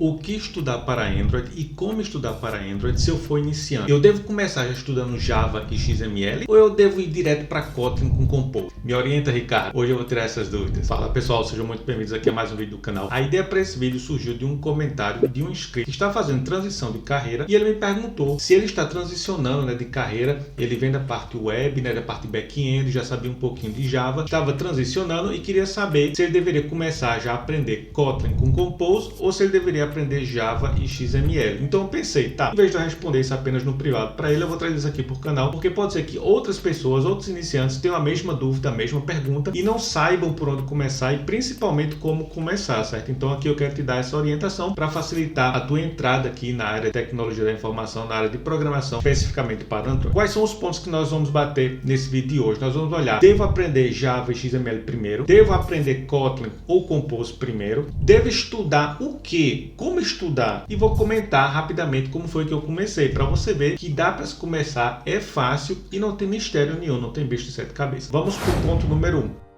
o que estudar para Android e como estudar para Android se eu for iniciante. Eu devo começar já estudando Java e XML ou eu devo ir direto para Kotlin com Compose? Me orienta, Ricardo. Hoje eu vou tirar essas dúvidas. Fala pessoal, sejam muito bem-vindos aqui a mais um vídeo do canal. A ideia para esse vídeo surgiu de um comentário de um inscrito que está fazendo transição de carreira e ele me perguntou se ele está transicionando de carreira. Ele vem da parte web, da parte back-end, já sabia um pouquinho de Java, estava transicionando e queria saber se ele deveria começar já a aprender Kotlin com Compose ou se ele deveria aprender Java e XML. Então eu pensei, tá, em vez de eu responder isso apenas no privado para ele, eu vou trazer isso aqui para o canal, porque pode ser que outras pessoas, outros iniciantes tenham a mesma dúvida, a mesma pergunta e não saibam por onde começar e principalmente como começar, certo? Então aqui eu quero te dar essa orientação para facilitar a tua entrada aqui na área de tecnologia da informação, na área de programação, especificamente para Android. Quais são os pontos que nós vamos bater nesse vídeo de hoje? Nós vamos olhar, devo aprender Java e XML primeiro? Devo aprender Kotlin ou Compose primeiro? Devo estudar o que? Como estudar? E vou comentar rapidamente como foi que eu comecei, para você ver que dá para se começar, é fácil e não tem mistério nenhum, não tem bicho de sete cabeças. Vamos para o ponto número 1.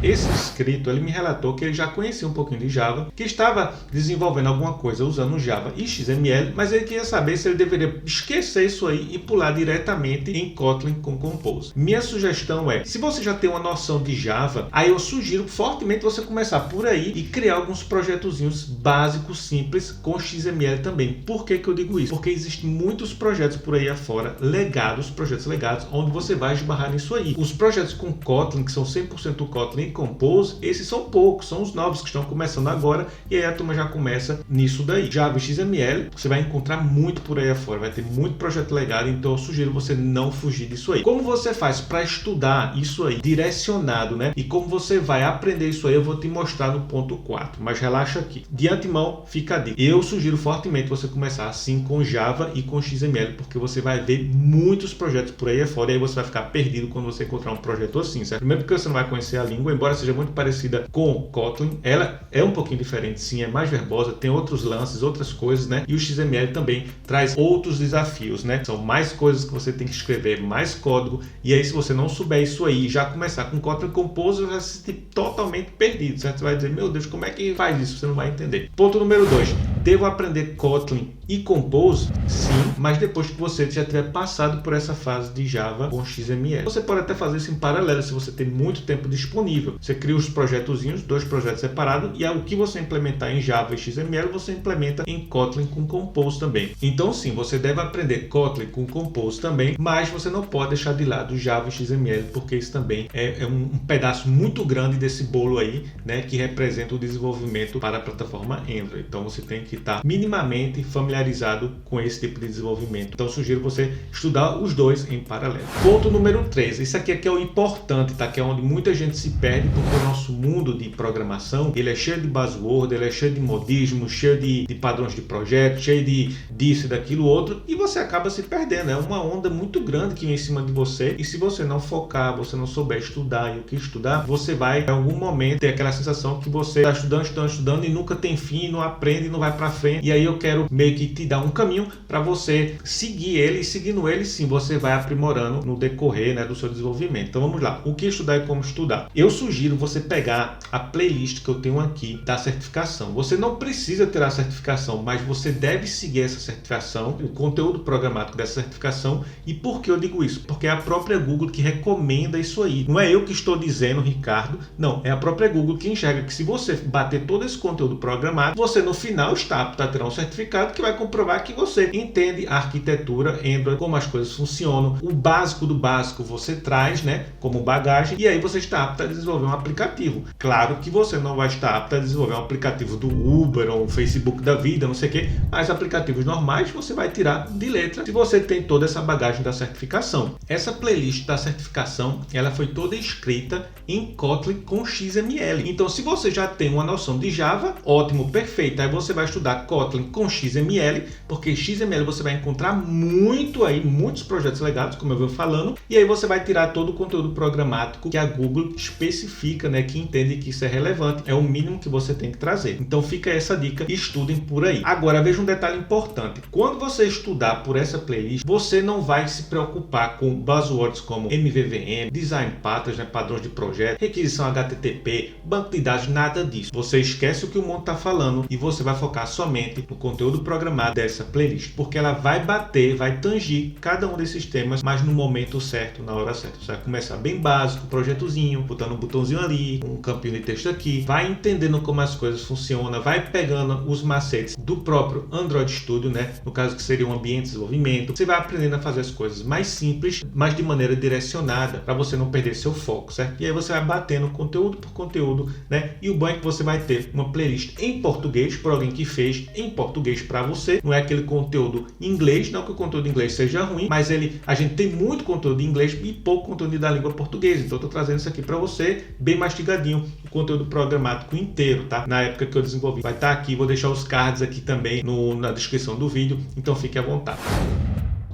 Esse inscrito, ele me relatou que ele já conhecia um pouquinho de Java, que estava desenvolvendo alguma coisa usando Java e XML, mas ele queria saber se ele deveria esquecer isso aí e pular diretamente em Kotlin com Compose. Minha sugestão é, se você já tem uma noção de Java, aí eu sugiro fortemente você começar por aí e criar alguns projetozinhos básicos, simples, com XML também. Por que que eu digo isso? Porque existem muitos projetos por aí afora, legados, projetos legados, onde você vai esbarrar nisso aí. Os projetos com Kotlin, que são 100% Kotlin, Compose, esses são poucos, são os novos que estão começando agora e aí a turma já começa nisso daí. Java e XML, você vai encontrar muito por aí afora, vai ter muito projeto legado, então eu sugiro você não fugir disso aí. Como você faz para estudar isso aí direcionado, E como você vai aprender isso aí, eu vou te mostrar no ponto 4, mas relaxa aqui. De antemão, fica a dica. Eu sugiro fortemente você começar assim com Java e com XML, porque você vai ver muitos projetos por aí afora e aí você vai ficar perdido quando você encontrar um projeto assim, certo? Primeiro porque você não vai conhecer a língua, embora seja muito parecida com Kotlin, ela é um pouquinho diferente, sim, é mais verbosa, tem outros lances, outras coisas, E o XML também traz outros desafios, São mais coisas que você tem que escrever, mais código, e aí se você não souber isso aí e já começar com Kotlin Compose, você vai se sentir totalmente perdido, certo? Você vai dizer, meu Deus, como é que faz isso? Você não vai entender. Ponto número 2. Devo aprender Kotlin e Compose? Sim, mas depois que você já tiver passado por essa fase de Java com XML. Você pode até fazer isso em paralelo, se você tem muito tempo disponível. Você cria os projetozinhos, 2 projetos separados, e o que você implementar em Java e XML, você implementa em Kotlin com Compose também. Então sim, você deve aprender Kotlin com Compose também, mas você não pode deixar de lado Java e XML, porque isso também é um pedaço muito grande desse bolo aí, que representa o desenvolvimento para a plataforma Android. Então você tem que estar minimamente familiarizado com esse tipo de desenvolvimento. Então eu sugiro você estudar os dois em paralelo. Ponto número 3. Isso aqui é o importante, que é onde muita gente se perde, porque o nosso mundo de programação, ele é cheio de buzzword, ele é cheio de modismo, cheio de padrões de projeto, cheio disso e daquilo outro, e você acaba se perdendo. É uma onda muito grande que vem em cima de você, e se você não focar, você não souber estudar e o que estudar, você vai em algum momento ter aquela sensação que você está estudando e nunca tem fim, não aprende, não vai para frente. E aí eu quero meio que te dar um caminho para você seguir ele, e seguindo ele sim, você vai aprimorando no decorrer do seu desenvolvimento. Então vamos lá, o que estudar e como estudar? Eu sugiro você pegar a playlist que eu tenho aqui da certificação. Você não precisa ter a certificação, mas você deve seguir essa certificação, o conteúdo programático dessa certificação. E por que eu digo isso? Porque é a própria Google que recomenda isso aí. Não é eu que estou dizendo, Ricardo, não, é a própria Google que enxerga que se você bater todo esse conteúdo programático, você no final está apto a ter um certificado que vai comprovar que você entende a arquitetura Android, como as coisas funcionam, o básico do básico você traz, como bagagem, e aí você está apto a desenvolver um aplicativo. Claro que você não vai estar apto a desenvolver um aplicativo do Uber ou Facebook da vida, não sei o que, mas aplicativos normais você vai tirar de letra se você tem toda essa bagagem da certificação. Essa playlist da certificação, ela foi toda escrita em Kotlin com XML. Então, se você já tem uma noção de Java, ótimo, perfeito. Aí você vai estudar estudar Kotlin com XML, porque XML você vai encontrar muito aí, muitos projetos legados, como eu venho falando, e aí você vai tirar todo o conteúdo programático que a Google especifica, né, que entende que isso é relevante, é o mínimo que você tem que trazer. Então fica essa dica, estudem por aí. Agora veja um detalhe importante, quando você estudar por essa playlist, você não vai se preocupar com buzzwords como MVVM, Design Patterns, né, padrões de projeto, requisição HTTP, banco de dados, nada disso. Você esquece o que o mundo está falando e você vai focar somente no conteúdo programado dessa playlist, porque ela vai bater, vai tangir cada um desses temas, mas no momento certo, na hora certa. Você vai começar bem básico, projetozinho, botando um botãozinho ali, um campinho de texto aqui, vai entendendo como as coisas funcionam, vai pegando os macetes do próprio Android Studio, né? No caso que seria um ambiente de desenvolvimento. Você vai aprendendo a fazer as coisas mais simples, mas de maneira direcionada, para você não perder seu foco, certo? E aí você vai batendo conteúdo por conteúdo, né? E o bom é que você vai ter uma playlist em português, por alguém que fez em português para você. Não é aquele conteúdo em inglês, não que o conteúdo em inglês seja ruim, mas a gente tem muito conteúdo em inglês e pouco conteúdo da língua portuguesa. Então eu tô trazendo isso aqui para você, bem mastigadinho, o conteúdo programático inteiro, tá? Na época que eu desenvolvi. Vai estar aqui, vou deixar os cards aqui também na descrição do vídeo, então fique à vontade.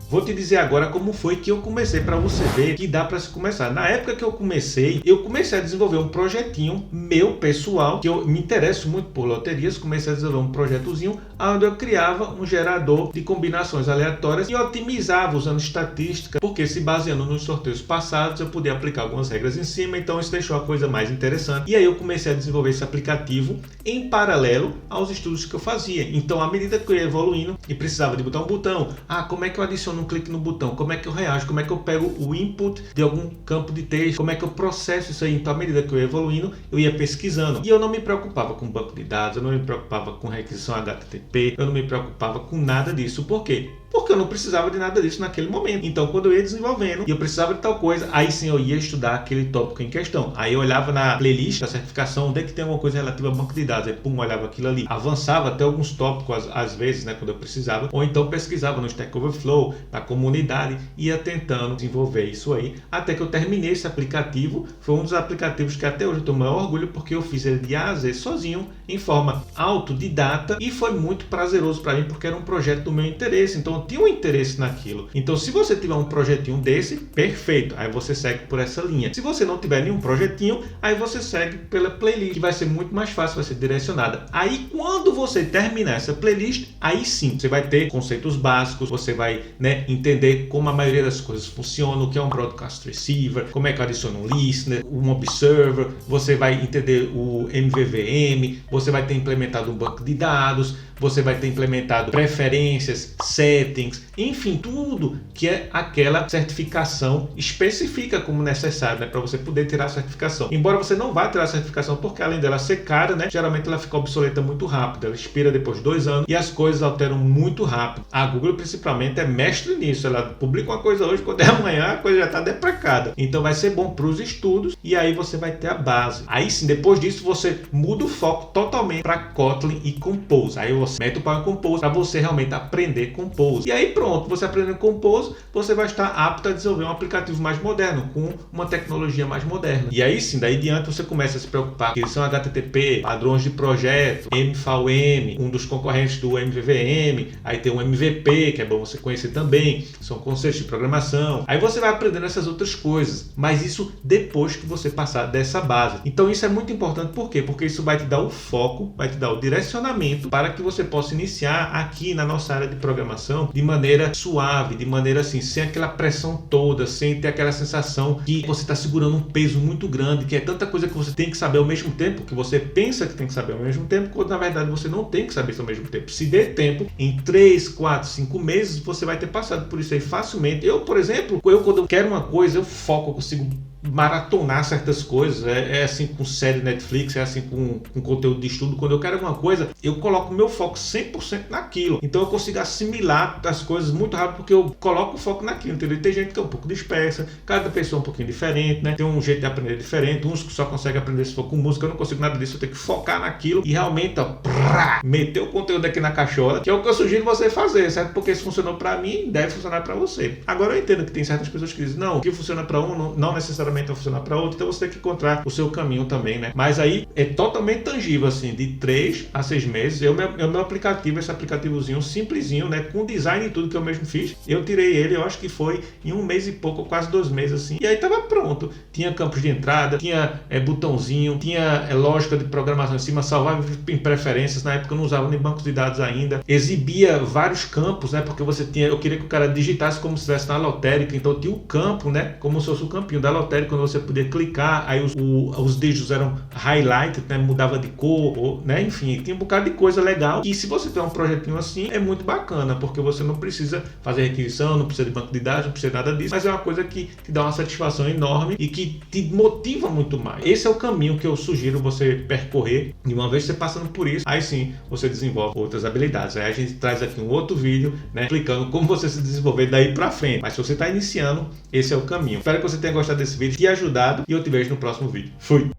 Vou te dizer agora como foi que eu comecei, para você ver que dá para se começar. Na época que eu comecei a desenvolver um projetinho meu pessoal, que eu me interesso muito por loterias. Comecei a desenvolver um projetozinho onde eu criava um gerador de combinações aleatórias e otimizava usando estatística, porque se baseando nos sorteios passados eu podia aplicar algumas regras em cima, então isso deixou a coisa mais interessante. E aí eu comecei a desenvolver esse aplicativo em paralelo aos estudos que eu fazia. Então à medida que eu ia evoluindo e precisava de botar um botão, como é que eu adiciono um clique no botão, como é que eu reajo, como é que eu pego o input de algum campo de texto, como é que eu processo isso aí. Então à medida que eu ia evoluindo, eu ia pesquisando e eu não me preocupava com banco de dados, eu não me preocupava com requisição HTTP, eu não me preocupava com nada disso. Por quê? Porque eu não precisava de nada disso naquele momento. Então quando eu ia desenvolvendo e eu precisava de tal coisa, aí sim eu ia estudar aquele tópico em questão. Aí eu olhava na playlist da certificação, onde é que tem alguma coisa relativa a banco de dados, aí pum, olhava aquilo ali, avançava até alguns tópicos às vezes, né, quando eu precisava, ou então pesquisava no Stack Overflow, na comunidade, ia tentando desenvolver isso aí, até que eu terminei esse aplicativo. Foi um dos aplicativos que até hoje eu tenho o maior orgulho, porque eu fiz ele de A a Z sozinho, em forma autodidata, e foi muito prazeroso para mim, porque era um projeto do meu interesse, então eu tinha um interesse naquilo. Então se você tiver um projetinho desse, perfeito, aí você segue por essa linha. Se você não tiver nenhum projetinho, aí você segue pela playlist, que vai ser muito mais fácil, vai ser direcionada. Aí quando você terminar essa playlist, aí sim, você vai ter conceitos básicos, você vai, né, entender como a maioria das coisas funcionam, o que é um broadcast receiver, como é que adiciona um listener, um observer, você vai entender o MVVM, você vai ter implementado um banco de dados, você vai ter implementado preferências, settings, enfim, tudo que é aquela certificação especifica como necessário, né, para você poder tirar a certificação. Embora você não vá tirar a certificação, porque além dela ser cara, né, geralmente ela fica obsoleta muito rápido, ela expira depois de 2 anos e as coisas alteram muito rápido. A Google principalmente é mestre nisso, ela publica uma coisa hoje, quando é amanhã a coisa já está deprecada. Então vai ser bom para os estudos e aí você vai ter a base. Aí sim, depois disso você muda o foco totalmente para Kotlin e Compose. Aí você mete o pau em Compose para você realmente aprender Compose. E aí pronto, você aprendendo Compose, você vai estar apto a desenvolver um aplicativo mais moderno, com uma tecnologia mais moderna. E aí sim, daí diante você começa a se preocupar com requisição HTTP, padrões de projeto, MVVM, um dos concorrentes do MVVM, aí tem um MVP, que é bom você conhecer também, são conceitos de programação. Aí você vai aprendendo essas outras coisas, mas isso depois que você passar dessa base. Então isso é muito importante, por quê? Porque isso vai te dar o foco, vai te dar o direcionamento para que você possa iniciar aqui na nossa área de programação de maneira suave, de maneira assim, sem aquela pressão toda, sem ter aquela sensação que você está segurando um peso muito grande, que é tanta coisa que você tem que saber ao mesmo tempo, que você pensa que tem que saber ao mesmo tempo, quando na verdade você não tem que saber isso ao mesmo tempo. Se der tempo, em 3, 4, 5 meses, você vai ter passado por isso aí facilmente. Eu, por exemplo, quando eu quero uma coisa, eu foco, eu consigo maratonar certas coisas, é assim com série Netflix, é assim com conteúdo de estudo. Quando eu quero alguma coisa, eu coloco meu foco 100% naquilo, então eu consigo assimilar as coisas muito rápido, porque eu coloco o foco naquilo, entendeu? Tem gente que é um pouco dispersa, cada pessoa é um pouquinho diferente, né? Tem um jeito de aprender diferente, uns que só conseguem aprender se for com música, eu não consigo nada disso, eu tenho que focar naquilo e realmente, ó, meter o conteúdo aqui na cachola, que é o que eu sugiro você fazer, certo? Porque se funcionou pra mim, deve funcionar pra você. Agora eu entendo que tem certas pessoas que dizem, não, o que funciona pra um não necessariamente ferramenta funcionar para outra, então você tem que encontrar o seu caminho também, né? Mas aí é totalmente tangível, assim, de 3 a 6 meses. Meu aplicativo, esse aplicativozinho simplesinho, né? Com design e tudo que eu mesmo fiz, eu tirei ele, eu acho que foi em 1 mês e pouco, quase 2 meses, assim. E aí tava pronto. Tinha campos de entrada, tinha botãozinho, tinha lógica de programação em cima, salvava em preferências. Na época eu não usava nem bancos de dados ainda. Exibia vários campos, né? Porque eu queria que o cara digitasse como se estivesse na lotérica, então tinha o campo, né? Como se fosse o campinho da lotérica, quando você podia clicar, aí os dígitos eram highlighted, né? Mudava de cor, né? Enfim, tinha um bocado de coisa legal. E se você tem um projetinho assim, é muito bacana, porque você não precisa fazer requisição, não precisa de banco de dados, não precisa de nada disso, mas é uma coisa que te dá uma satisfação enorme e que te motiva muito mais. Esse é o caminho que eu sugiro você percorrer, e uma vez você passando por isso, aí sim você desenvolve outras habilidades. Aí a gente traz aqui um outro vídeo, né, explicando como você se desenvolver daí pra frente. Mas se você está iniciando, esse é o caminho. Espero que você tenha gostado desse vídeo, te ajudado, e eu te vejo no próximo vídeo. Fui!